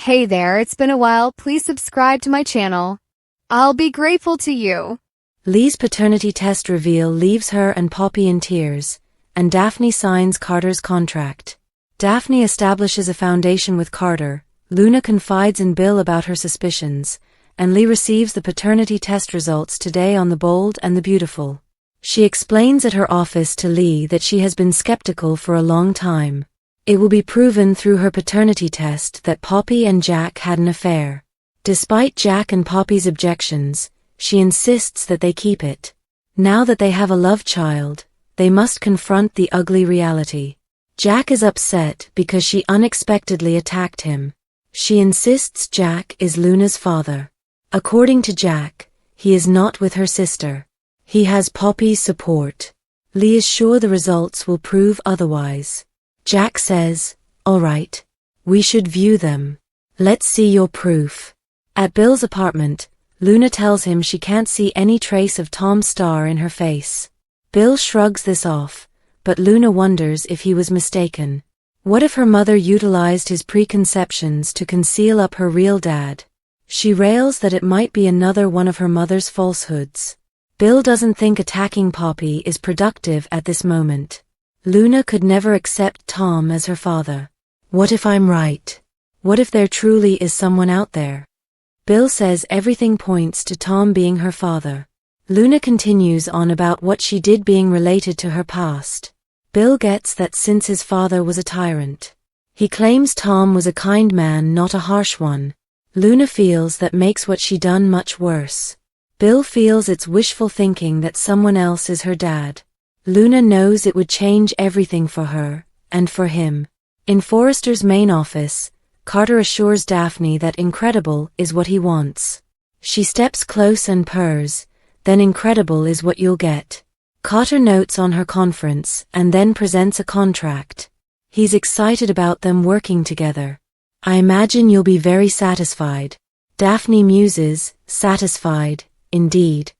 Hey there, it's been a while. Please subscribe to my channel. I'll be grateful to you. Lee's paternity test reveal leaves her and Poppy in tears, and Daphne signs Carter's contract. Daphne establishes a foundation with Carter, Luna confides in Bill about her suspicions, and Lee receives the paternity test results today on The Bold and the Beautiful. She explains at her office to Lee that she has been skeptical for a long time. It will be proven through her paternity test that Poppy and Jack had an affair. Despite Jack and Poppy's objections, she insists that they keep it. Now that they have a love child, they must confront the ugly reality. Jack is upset because she unexpectedly attacked him. She insists Jack is Luna's father. According to Jack, he is not with her sister. He has Poppy's support. Lee is sure the results will prove otherwise. Jack says, "All right. We should view them. Let's see your proof." At Bill's apartment, Luna tells him she can't see any trace of Tom's star in her face. Bill shrugs this off, but Luna wonders if he was mistaken. What if her mother utilized his preconceptions to conceal up her real dad? She rails that it might be another one of her mother's falsehoods. Bill doesn't think attacking Poppy is productive at this moment. Luna could never accept Tom as her father. What if I'm right? What if there truly is someone out there? Bill says everything points to Tom being her father. Luna continues on about what she did being related to her past. Bill gets that since his father was a tyrant. He claims Tom was a kind man, not a harsh one. Luna feels that makes what she done much worse. Bill feels it's wishful thinking that someone else is her dad. Luna knows it would change everything for her, and for him. In Forrester's main office, Carter assures Daphne that incredible is what he wants. She steps close and purrs, "Then incredible is what you'll get." Carter notes on her conference and then presents a contract. He's excited about them working together. "I imagine you'll be very satisfied." Daphne muses, satisfied, indeed.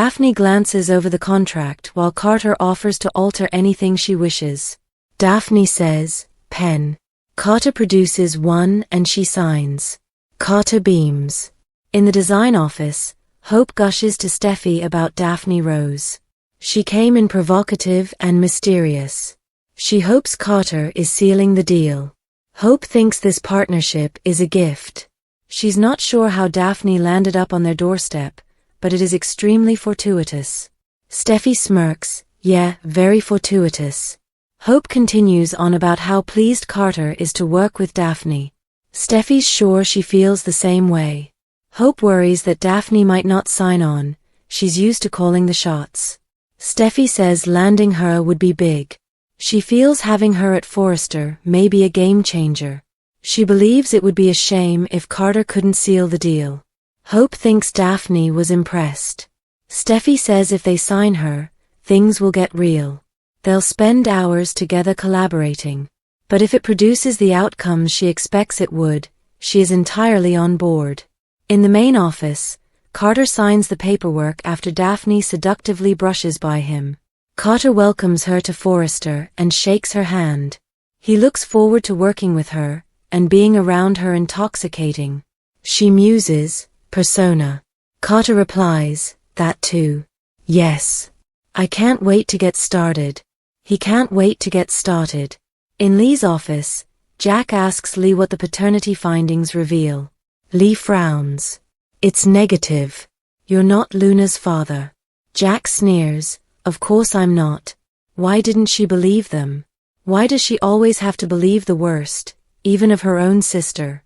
Daphne glances over the contract while Carter offers to alter anything she wishes. Daphne says, "Pen." Carter produces one and she signs. Carter beams. In the design office, Hope gushes to Steffi about Daphne Rose. She came in provocative and mysterious. She hopes Carter is sealing the deal. Hope thinks this partnership is a gift. She's not sure how Daphne landed up on their doorstep, but it is extremely fortuitous. Steffi smirks, "Yeah, very fortuitous." Hope continues on about how pleased Carter is to work with Daphne. Steffi's sure she feels the same way. Hope worries that Daphne might not sign on, she's used to calling the shots. Steffi says landing her would be big. She feels having her at Forrester may be a game changer. She believes it would be a shame if Carter couldn't seal the deal. Hope thinks Daphne was impressed. Steffi says if they sign her, things will get real. They'll spend hours together collaborating. But if it produces the outcomes she expects it would, she is entirely on board. In the main office, Carter signs the paperwork after Daphne seductively brushes by him. Carter welcomes her to Forrester and shakes her hand. He looks forward to working with her, and being around her intoxicating. She muses, "Persona." Carter replies, "That too. Yes. I can't wait to get started." He can't wait to get started. In Lee's office, Jack asks Lee what the paternity findings reveal. Lee frowns. "It's negative. You're not Luna's father." Jack sneers, "Of course I'm not. Why didn't she believe them? Why does she always have to believe the worst, even of her own sister?"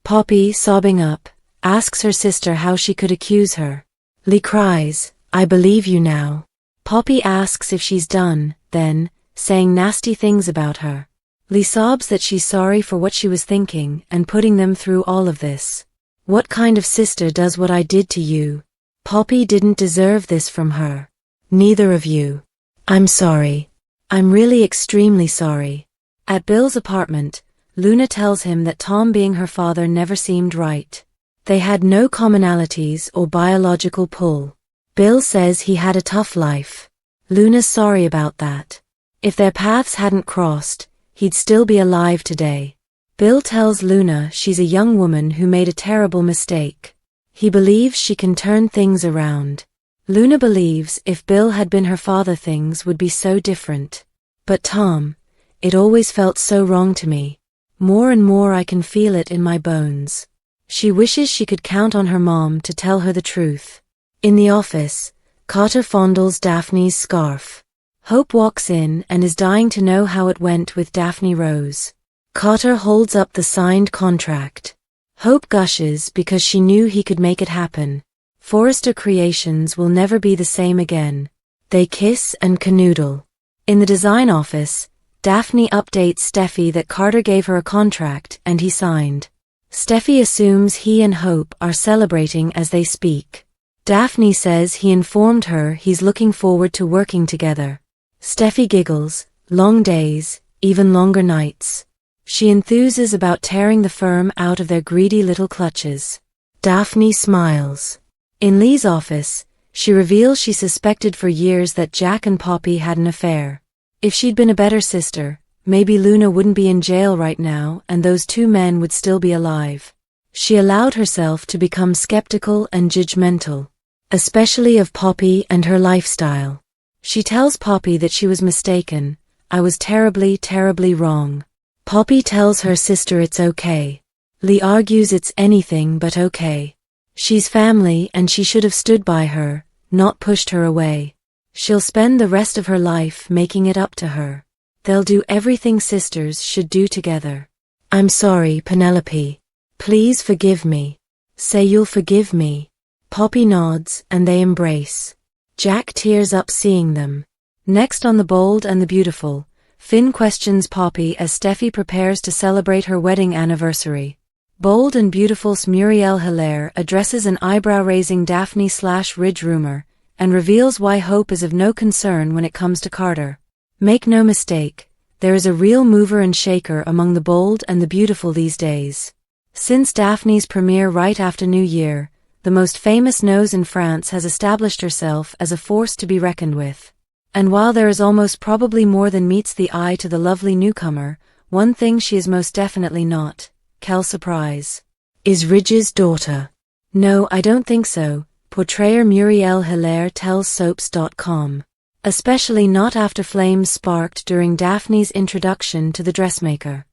Poppy, sobbing up, asks her sister how she could accuse her. Lee cries, "I believe you now." Poppy asks if she's done, then, saying nasty things about her. Lee sobs that she's sorry for what she was thinking and putting them through all of this. "What kind of sister does what I did to you? Poppy didn't deserve this from her. Neither of you. I'm sorry. I'm really extremely sorry." At Bill's apartment, Luna tells him that Tom being her father never seemed right. They had no commonalities or biological pull. Bill says he had a tough life. Luna's sorry about that. If their paths hadn't crossed, he'd still be alive today. Bill tells Luna she's a young woman who made a terrible mistake. He believes she can turn things around. Luna believes if Bill had been her father things would be so different. But Tom, it always felt so wrong to me. More and more I can feel it in my bones. She wishes she could count on her mom to tell her the truth. In the office, Carter fondles Daphne's scarf. Hope walks in and is dying to know how it went with Daphne Rose. Carter holds up the signed contract. Hope gushes because she knew he could make it happen. Forrester Creations will never be the same again. They kiss and canoodle. In the design office, Daphne updates Steffi that Carter gave her a contract and he signed. Steffi assumes he and Hope are celebrating as they speak. Daphne says he informed her he's looking forward to working together. Steffi giggles, long days, even longer nights. She enthuses about tearing the firm out of their greedy little clutches. Daphne smiles. In Lee's office, she reveals she suspected for years that Jack and Poppy had an affair. If she'd been a better sister, maybe Luna wouldn't be in jail right now and those two men would still be alive. She allowed herself to become skeptical and judgmental, especially of Poppy and her lifestyle. She tells Poppy that she was mistaken. I was terribly, terribly wrong. Poppy tells her sister it's okay. Lee argues it's anything but okay. She's family and she should have stood by her, not pushed her away. She'll spend the rest of her life making it up to her. They'll do everything sisters should do together. I'm sorry, Penelope. Please forgive me. Say you'll forgive me. Poppy nods and they embrace. Jack tears up seeing them. Next on The Bold and the Beautiful, Finn questions Poppy as Steffi prepares to celebrate her wedding anniversary. Bold and Beautiful's Muriel Hilaire addresses an eyebrow-raising Daphne/Ridge rumor, and reveals why Hope is of no concern when it comes to Carter. Make no mistake, there is a real mover and shaker among the bold and the beautiful these days. Since Daphne's premiere right after New Year, the most famous nose in France has established herself as a force to be reckoned with. And while there is almost probably more than meets the eye to the lovely newcomer, one thing she is most definitely not, quelle surprise. Is Ridge's daughter. No, I don't think so, portrayer Muriel Hilaire tells Soaps.com. Especially not after flames sparked during Daphne's introduction to the dressmaker.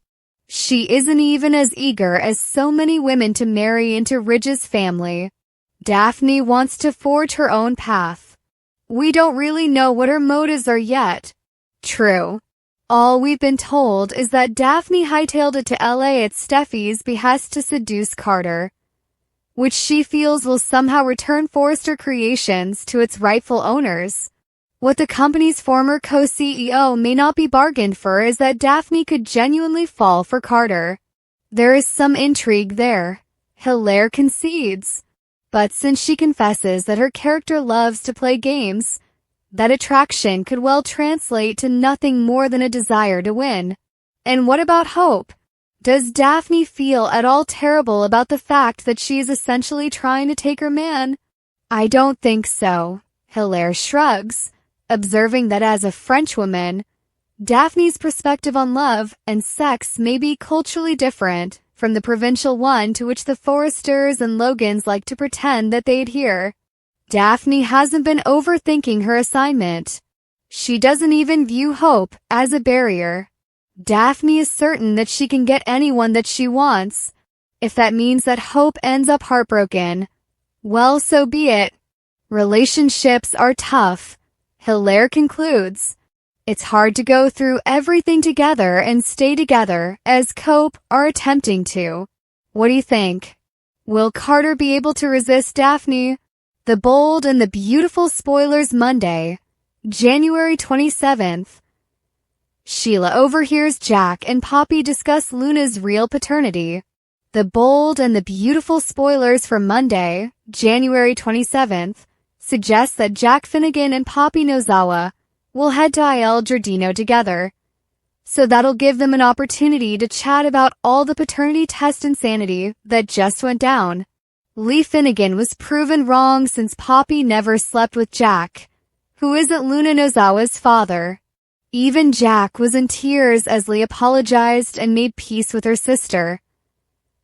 She isn't even as eager as so many women to marry into Ridge's family. Daphne wants to forge her own path. We don't really know what her motives are yet. True. All we've been told is that Daphne hightailed it to LA at Steffi's behest to seduce Carter, which she feels will somehow return Forrester Creations to its rightful owners. What the company's former co-CEO may not be bargained for is that Daphne could genuinely fall for Carter. There is some intrigue there, Hilaire concedes. But since she confesses that her character loves to play games, that attraction could well translate to nothing more than a desire to win. And what about Hope? Does Daphne feel at all terrible about the fact that she is essentially trying to take her man? I don't think so, Hilaire shrugs, observing that as a Frenchwoman, Daphne's perspective on love and sex may be culturally different from the provincial one to which the Forresters and Logans like to pretend that they adhere. Daphne hasn't been overthinking her assignment. She doesn't even view Hope as a barrier. Daphne is certain that she can get anyone that she wants. If that means that Hope ends up heartbroken, well, so be it. Relationships are tough, Hilaire concludes. It's hard to go through everything together and stay together as Cope are attempting to. What do you think? Will Carter be able to resist Daphne? The Bold and the Beautiful spoilers Monday, January 27th. Sheila overhears Jack and Poppy discuss Luna's real paternity. The Bold and the Beautiful spoilers for Monday, January 27th, suggests that Jack Finnegan and Poppy Nozawa will head to Il Giardino together. So that'll give them an opportunity to chat about all the paternity test insanity that just went down. Lee Finnegan was proven wrong since Poppy never slept with Jack, who isn't Luna Nozawa's father. Even Jack was in tears as Lee apologized and made peace with her sister.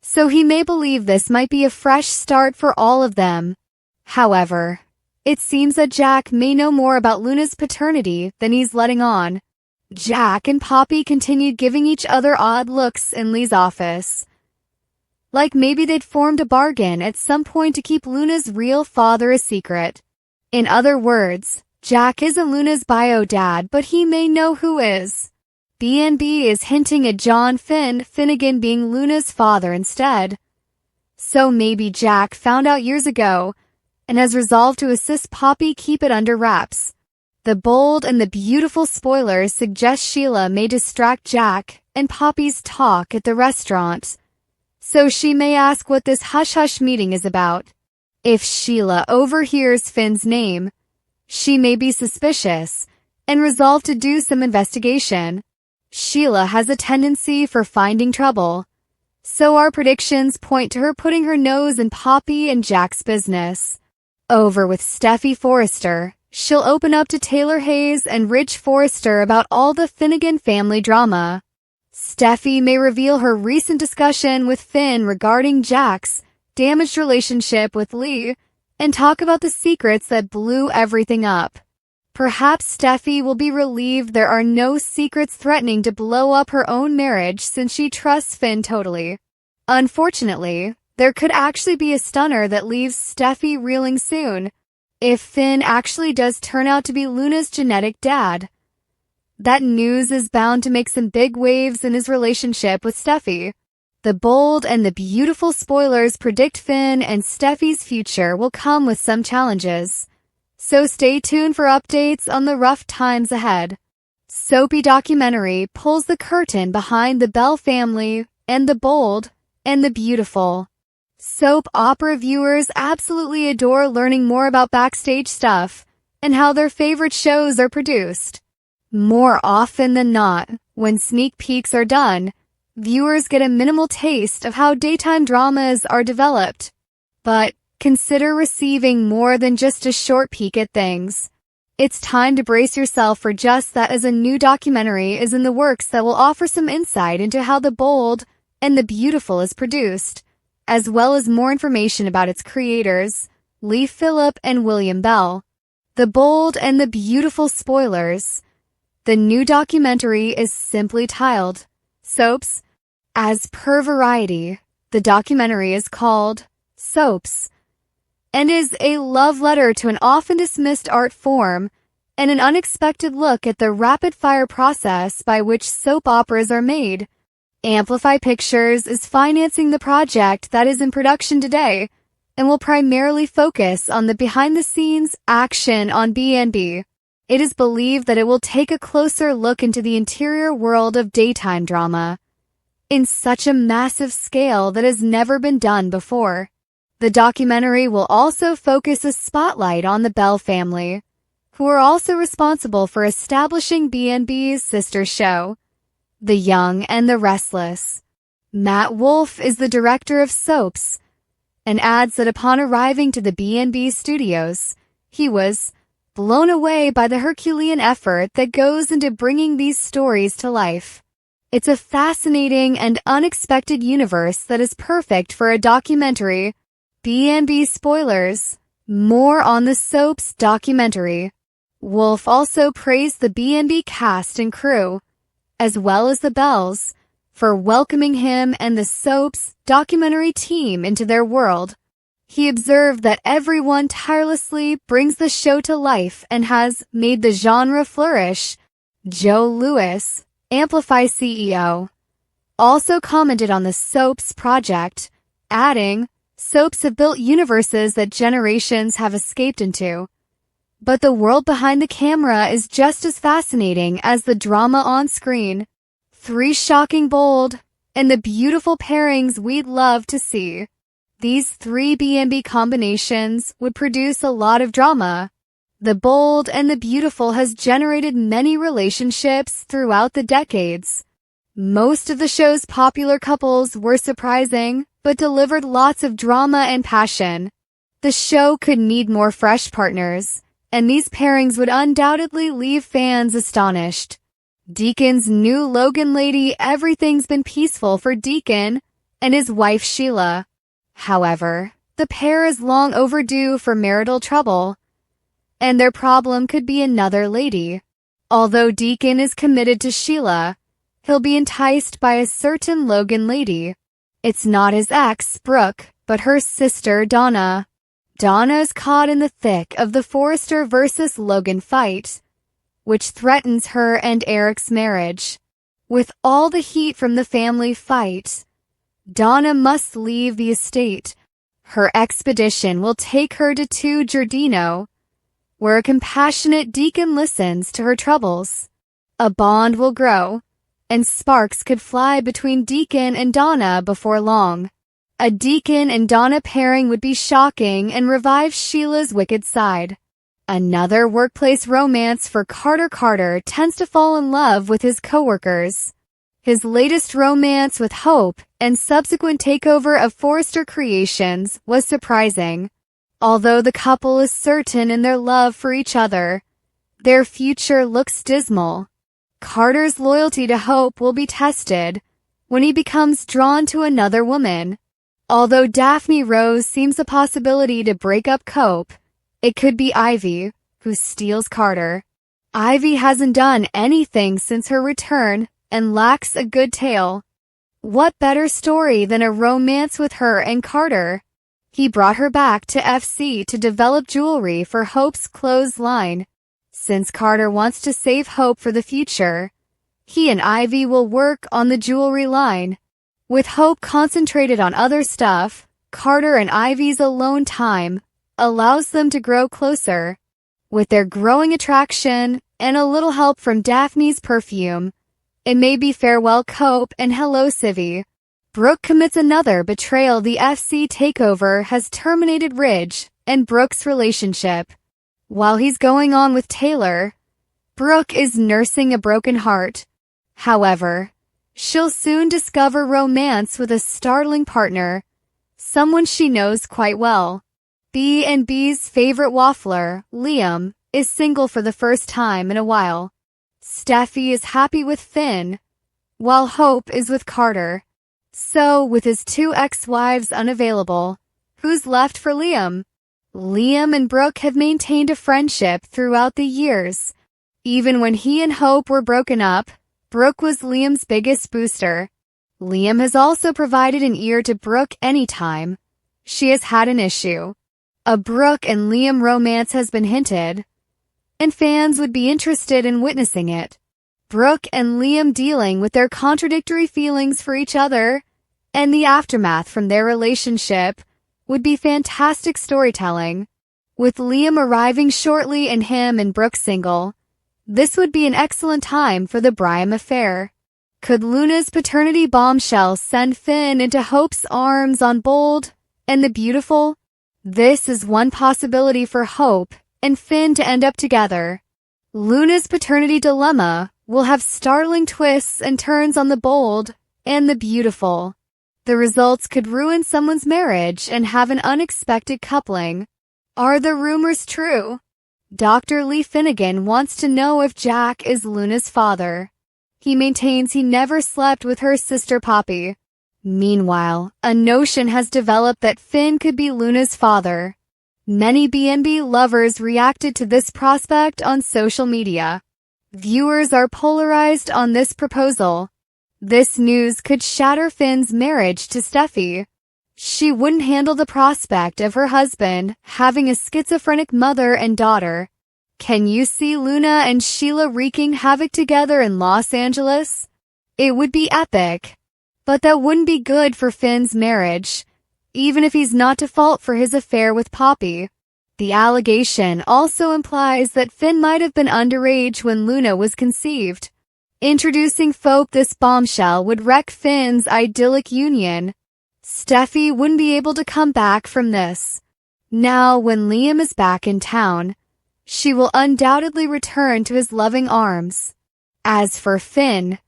So he may believe this might be a fresh start for all of them. However, it seems that Jack may know more about Luna's paternity than he's letting on. Jack and Poppy continued giving each other odd looks in Lee's office. Like maybe they'd formed a bargain at some point to keep Luna's real father a secret. In other words, Jack isn't Luna's bio dad, but he may know who is. B&B is hinting at John Finnegan being Luna's father instead. So maybe Jack found out years ago and has resolved to assist Poppy keep it under wraps. The bold and the beautiful spoilers suggest Sheila may distract Jack and Poppy's talk at the restaurant. So she may ask what this hush-hush meeting is about. If Sheila overhears Finn's name, she may be suspicious and resolve to do some investigation. Sheila has a tendency for finding trouble, so our predictions point to her putting her nose in Poppy and Jack's business. Over with Steffi Forrester, she'll open up to Taylor Hayes and Rich Forrester about all the Finnegan family drama. Steffi may reveal her recent discussion with Finn regarding Jack's damaged relationship with Lee and talk about the secrets that blew everything up. Perhaps Steffi will be relieved there are no secrets threatening to blow up her own marriage since she trusts Finn totally. Unfortunately, there could actually be a stunner that leaves Steffi reeling soon, if Finn actually does turn out to be Luna's genetic dad. That news is bound to make some big waves in his relationship with Steffi. The bold and the beautiful spoilers predict Finn and Steffi's future will come with some challenges. So stay tuned for updates on the rough times ahead. Soapy documentary pulls the curtain behind the Bell family and the bold and the beautiful. Soap opera viewers absolutely adore learning more about backstage stuff and how their favorite shows are produced. More often than not, when sneak peeks are done, viewers get a minimal taste of how daytime dramas are developed. But consider receiving more than just a short peek at things. It's time to brace yourself for just that, as a new documentary is in the works that will offer some insight into how The Bold and the Beautiful is produced, as well as more information about its creators, Lee Phillip and William Bell. The Bold and the Beautiful spoilers. The new documentary is simply titled Soaps. As per Variety, the documentary is called Soaps and is a love letter to an often dismissed art form and an unexpected look at the rapid-fire process by which soap operas are made. Amplify Pictures is financing the project that is in production today and will primarily focus on the behind-the-scenes action on B&B. It is believed that it will take a closer look into the interior world of daytime drama in such a massive scale that has never been done before. The documentary will also focus a spotlight on the Bell family, who are also responsible for establishing B&B's sister show, The Young and the Restless. Matt Wolf is the director of Soaps and adds that upon arriving to the B&B studios, he was blown away by the Herculean effort that goes into bringing these stories to life. It's a fascinating and unexpected universe that is perfect for a documentary. B&B spoilers. More on the Soaps documentary. Wolf also praised the B&B cast and crew, as well as the Bells, for welcoming him and the Soaps documentary team into their world. He observed that everyone tirelessly brings the show to life and has made the genre flourish. Joe Lewis, Amplify CEO, also commented on the Soaps project, adding, "Soaps have built universes that generations have escaped into. But the world behind the camera is just as fascinating as the drama on screen. 3 shocking, bold, and the beautiful pairings we'd love to see. These 3 B&B combinations would produce a lot of drama. The Bold and the Beautiful has generated many relationships throughout the decades. Most of the show's popular couples were surprising, but delivered lots of drama and passion. The show could need more fresh partners, and these pairings would undoubtedly leave fans astonished." Deacon's new Logan lady. Everything's been peaceful for Deacon and his wife Sheila. However, the pair is long overdue for marital trouble, and their problem could be another lady. Although Deacon is committed to Sheila, he'll be enticed by a certain Logan lady. It's not his ex, Brooke, but her sister, Donna. Donna is caught in the thick of the Forrester versus Logan fight, which threatens her and Eric's marriage. With all the heat from the family fight, Donna must leave the estate. Her expedition will take her to Giardino, where a compassionate Deacon listens to her troubles. A bond will grow, and sparks could fly between Deacon and Donna before long. A Deacon and Donna pairing would be shocking and revive Sheila's wicked side. Another workplace romance for Carter. Carter tends to fall in love with his coworkers. His latest romance with Hope and subsequent takeover of Forrester Creations was surprising. Although the couple is certain in their love for each other, their future looks dismal. Carter's loyalty to Hope will be tested when he becomes drawn to another woman. Although Daphne Rose seems a possibility to break up Hope, it could be Ivy, who steals Carter. Ivy hasn't done anything since her return and lacks a good tale. What better story than a romance with her and Carter? He brought her back to FC to develop jewelry for Hope's clothes line. Since Carter wants to save Hope for the future, he and Ivy will work on the jewelry line. With Hope concentrated on other stuff, Carter and Ivy's alone time allows them to grow closer. With their growing attraction and a little help from Daphne's perfume, it may be farewell Cope and hello Civvy. Brooke commits another betrayal. The FC takeover has terminated Ridge and Brooke's relationship. While he's going on with Taylor, Brooke is nursing a broken heart. However, she'll soon discover romance with a startling partner, someone she knows quite well. B&B's favorite waffler, Liam, is single for the first time in a while. Steffi is happy with Finn, while Hope is with Carter. So, with his two ex-wives unavailable, who's left for Liam? Liam and Brooke have maintained a friendship throughout the years. Even when he and Hope were broken up, Brooke was Liam's biggest booster. Liam has also provided an ear to Brooke anytime she has had an issue. A Brooke and Liam romance has been hinted, and fans would be interested in witnessing it. Brooke and Liam dealing with their contradictory feelings for each other and the aftermath from their relationship would be fantastic storytelling. With Liam arriving shortly and him and Brooke single, this would be an excellent time for the Brian affair. Could Luna's paternity bombshell send Finn into Hope's arms on Bold and the Beautiful? This is one possibility for Hope and Finn to end up together. Luna's paternity dilemma will have startling twists and turns on the Bold and the Beautiful. The results could ruin someone's marriage and have an unexpected coupling. Are the rumors true? Dr. Lee Finnegan wants to know if Jack is Luna's father. He maintains he never slept with her sister Poppy. Meanwhile, a notion has developed that Finn could be Luna's father. Many B&B lovers reacted to this prospect on social media. Viewers are polarized on this proposal. This news could shatter Finn's marriage to Steffi. She wouldn't handle the prospect of her husband having a schizophrenic mother and daughter. Can you see Luna and Sheila wreaking havoc together in Los Angeles? It would be epic. But that wouldn't be good for Finn's marriage, even if he's not to fault for his affair with Poppy. The allegation also implies that Finn might have been underage when Luna was conceived. Introducing Fope, this bombshell would wreck Finn's idyllic union. Steffi wouldn't be able to come back from this. Now, when Liam is back in town, she will undoubtedly return to his loving arms. As for Finn,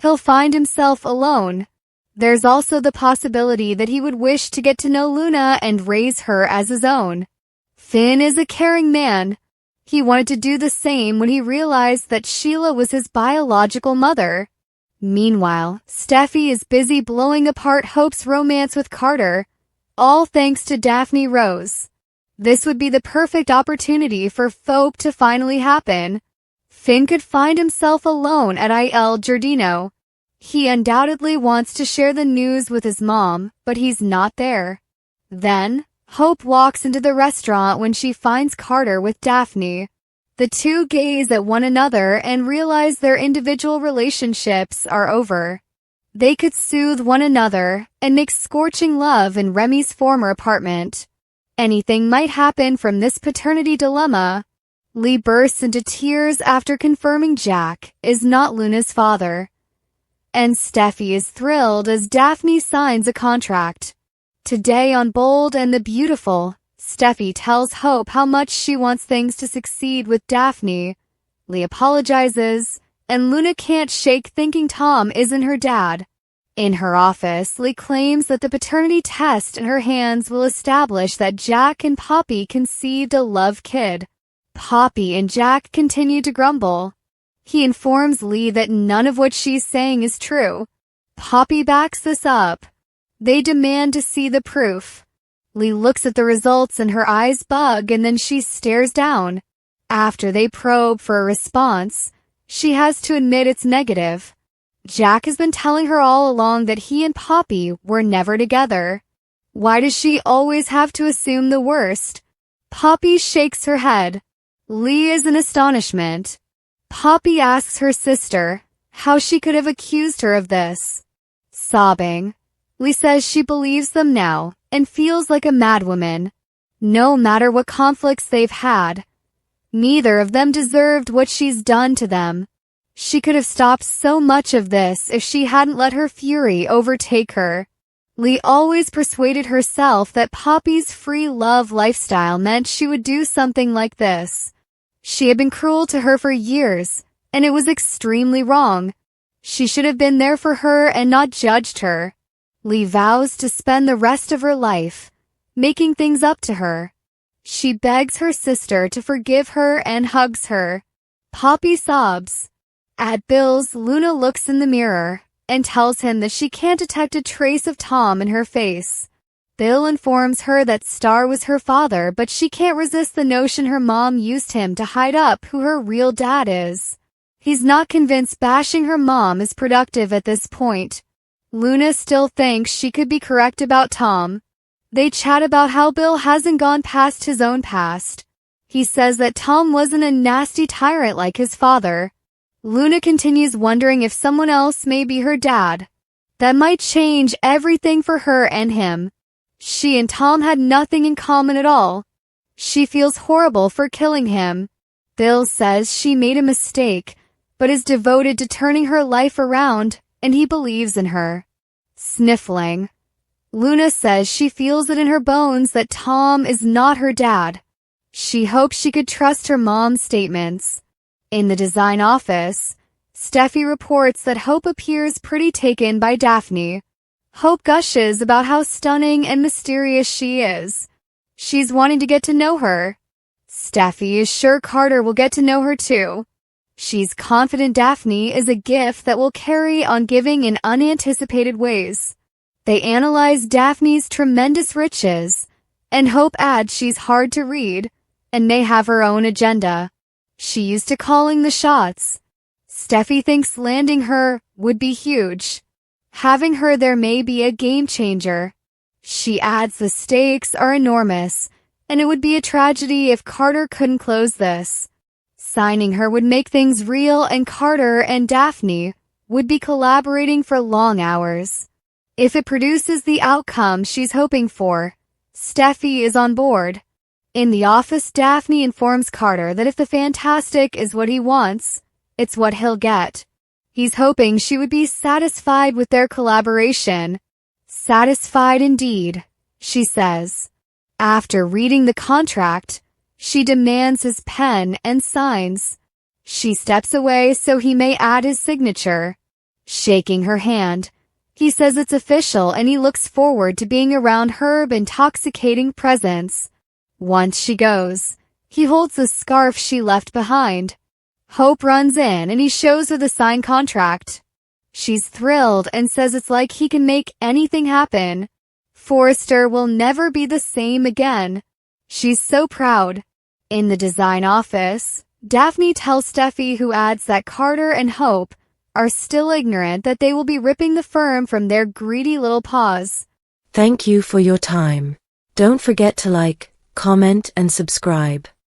he'll find himself alone. There's also the possibility that he would wish to get to know Luna and raise her as his own. Finn is a caring man, He wanted to do the same when he realized that Sheila was his biological mother. Meanwhile, Steffi is busy blowing apart Hope's romance with Carter, all thanks to Daphne Rose. This would be the perfect opportunity for Hope to finally happen. Finn could find himself alone at Il Giardino. He undoubtedly wants to share the news with his mom, but he's not there. Then, Hope walks into the restaurant when she finds Carter with Daphne. The two gaze at one another and realize their individual relationships are over. They could soothe one another and make scorching love in Remy's former apartment. Anything might happen from this paternity dilemma. Lee bursts into tears after confirming Jack is not Luna's father. And Steffi is thrilled as Daphne signs a contract. Today on Bold and the Beautiful, Steffi tells Hope how much she wants things to succeed with Daphne. Lee apologizes, and Luna can't shake thinking Tom isn't her dad. In her office, Lee claims that the paternity test in her hands will establish that Jack and Poppy conceived a love kid. Poppy and Jack continue to grumble. He informs Lee that none of what she's saying is true. Poppy backs this up. They demand to see the proof. Lee looks at the results and her eyes bug and then she stares down. After they probe for a response, she has to admit it's negative. Jack has been telling her all along that he and Poppy were never together. Why does she always have to assume the worst? Poppy shakes her head. Lee is in astonishment. Poppy asks her sister how she could have accused her of this. Sobbing, Lee says she believes them now and feels like a madwoman. No matter what conflicts they've had, neither of them deserved what she's done to them. She could have stopped so much of this if she hadn't let her fury overtake her. Lee always persuaded herself that Poppy's free love lifestyle meant she would do something like this. She had been cruel to her for years, and it was extremely wrong. She should have been there for her and not judged her. Lee vows to spend the rest of her life making things up to her. She begs her sister to forgive her and hugs her. Poppy sobs. At Bill's, Luna looks in the mirror and tells him that she can't detect a trace of Tom in her face. Bill informs her that Star was her father, but she can't resist the notion her mom used him to hide up who her real dad is. He's not convinced bashing her mom is productive at this point. Luna still thinks she could be correct about Tom. They chat about how Bill hasn't gone past his own past. He says that Tom wasn't a nasty tyrant like his father. Luna continues wondering if someone else may be her dad. That might change everything for her and him. She and Tom had nothing in common at all. She feels horrible for killing him. Bill says she made a mistake, but is devoted to turning her life around, and he believes in her. Sniffling, Luna says she feels it in her bones that Tom is not her dad. She hopes she could trust her mom's statements. In the design office, Steffi reports that Hope appears pretty taken by Daphne. Hope gushes about how stunning and mysterious she is. She's wanting to get to know her. Steffi is sure Carter will get to know her too. She's confident Daphne is a gift that will carry on giving in unanticipated ways. They analyze Daphne's tremendous riches, and Hope adds she's hard to read and may have her own agenda. She used to calling the shots. Steffi thinks landing her would be huge. Having her there may be a game changer. She adds the stakes are enormous, and it would be a tragedy if Carter couldn't close this. Signing her would make things real, and Carter and Daphne would be collaborating for long hours. If it produces the outcome she's hoping for, Steffi is on board. In the office, Daphne informs Carter that if the fantastic is what he wants, it's what he'll get. He's hoping she would be satisfied with their collaboration. Satisfied indeed, she says. After reading the contract, she demands his pen and signs. She steps away so he may add his signature. Shaking her hand, he says it's official and he looks forward to being around her intoxicating presence. Once she goes, He holds the scarf she left behind. Hope runs in and he shows her the signed contract. She's thrilled and says it's like he can make anything happen. Forrester will never be the same again. She's so proud. In the design office, Daphne tells Steffi, who adds that Carter and Hope are still ignorant that they will be ripping the firm from their greedy little paws. Thank you for your time. Don't forget to like, comment, and subscribe.